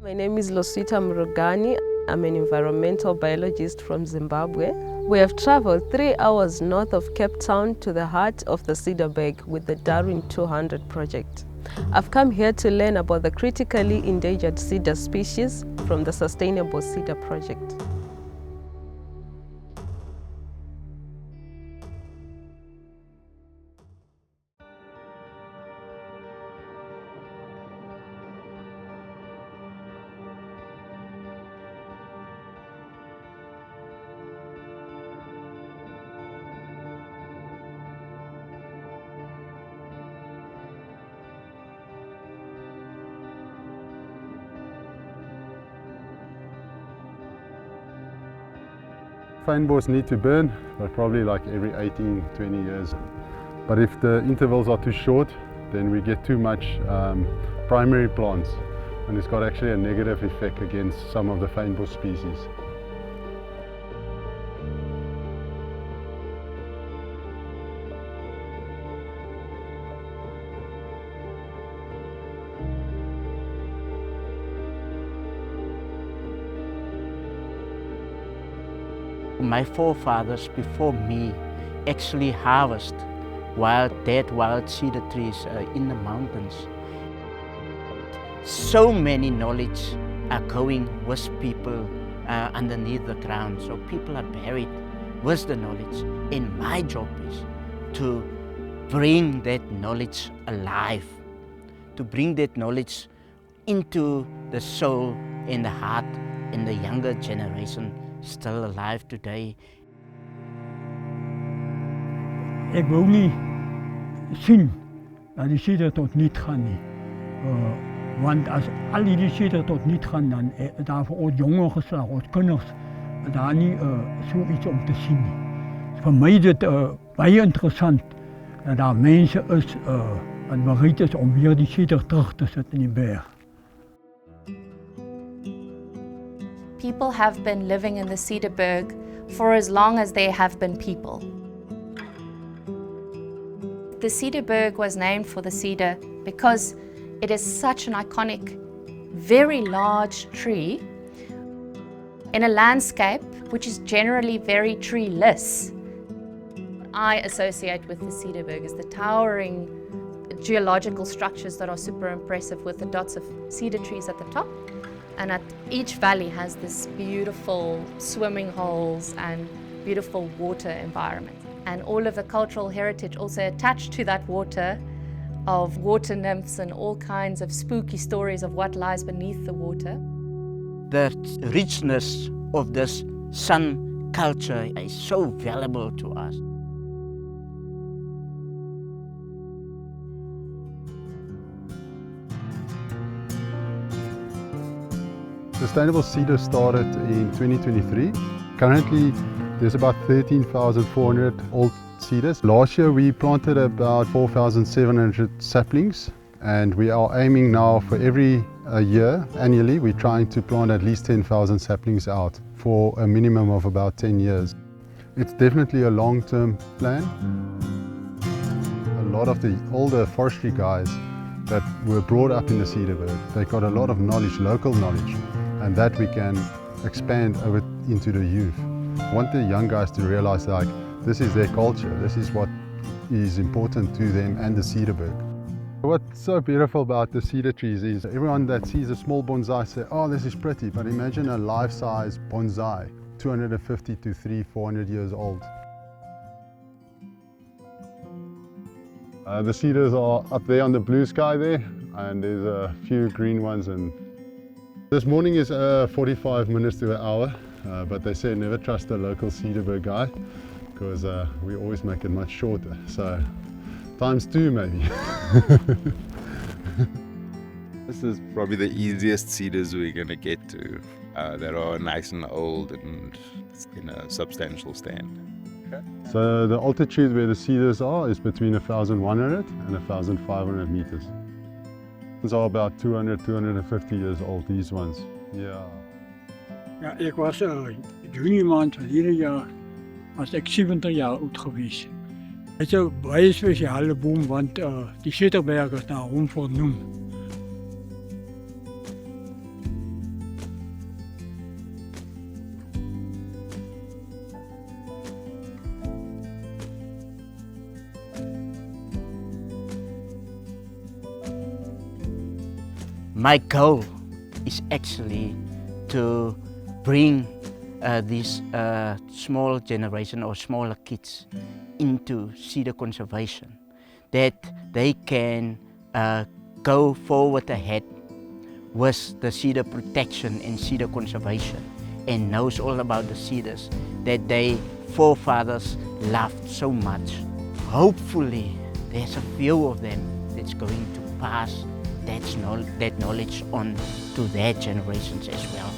My name is Loswitha Murugani. I'm an environmental biologist from Zimbabwe. We have traveled 3 hours north of Cape Town to the heart of the Cederberg with the Darwin 200 project. I've come here to learn about the critically endangered cedar species from the Sustainable Cedar Project. Fynbos need to burn, but probably like every 18-20 years. But if the intervals are too short, then we get too much primary plants, and it's got actually a negative effect against some of the fynbos species. My forefathers before me actually harvest dead wild cedar trees in the mountains. So many knowledge are going with people underneath the ground, so people are buried with the knowledge. And my job is to bring that knowledge alive, to bring that knowledge into the soul and the heart in the younger generation still alive today. Ik wil nie sien dat die cedar tot niet gaan nie. Want as al die cedar tot niet gaan, dan daar vir ons jonge geslag, ons kinders, daar nie so iets om te sien nie. Vir my is dit baie interessant dat daar mense is wat bereid is om weer die cedar terug te sit in die berg. People have been living in the Cederberg for as long as there have been people. The Cederberg was named for the cedar because it is such an iconic, very large tree in a landscape which is generally very treeless. I associate with the Cederberg is the towering geological structures that are super impressive with the dots of cedar trees at the top. And at each valley has this beautiful swimming holes and beautiful water environment. And all of the cultural heritage also attached to that water of water nymphs and all kinds of spooky stories of what lies beneath the water. The richness of this sun culture is so valuable to us. Sustainable Cedar started in 2023. Currently, there's about 13,400 old cedars. Last year, we planted about 4,700 saplings, and we are aiming now for every year, annually, we're trying to plant at least 10,000 saplings out for a minimum of about 10 years. It's definitely a long-term plan. A lot of the older forestry guys that were brought up in the Cederberg, they got a lot of knowledge, local knowledge, and that we can expand over into the youth. I want the young guys to realize like this is their culture, this is what is important to them and the Cederberg. What's so beautiful about the cedar trees is everyone that sees a small bonsai say, oh, this is pretty, but imagine a life-size bonsai, 250 to 300-400 years old. The cedars are up there on the blue sky there, and there's a few green ones. And this morning is 45 minutes to an hour, but they say never trust a local Cederberg guy, because we always make it much shorter. So ×2 maybe. This is probably the easiest cedars we're going to get to that are nice and old and in a substantial stand. So the altitude where the cedars are is between 1,100 and 1,500 meters. These are about 200, 250 years old, these ones. Yeah. Ja, ik was juni maand verlede jaar was ek 70 jaar oud geweest. Het is 'n baie spesiale boom want die Cederberg is na hom vernoem. my goal is actually to bring these small generation or smaller kids into cedar conservation, that they can go forward ahead with the cedar protection and cedar conservation, and knows all about the cedars that their forefathers loved so much. Hopefully there's a few of them that's going to pass that knowledge on to their generations as well.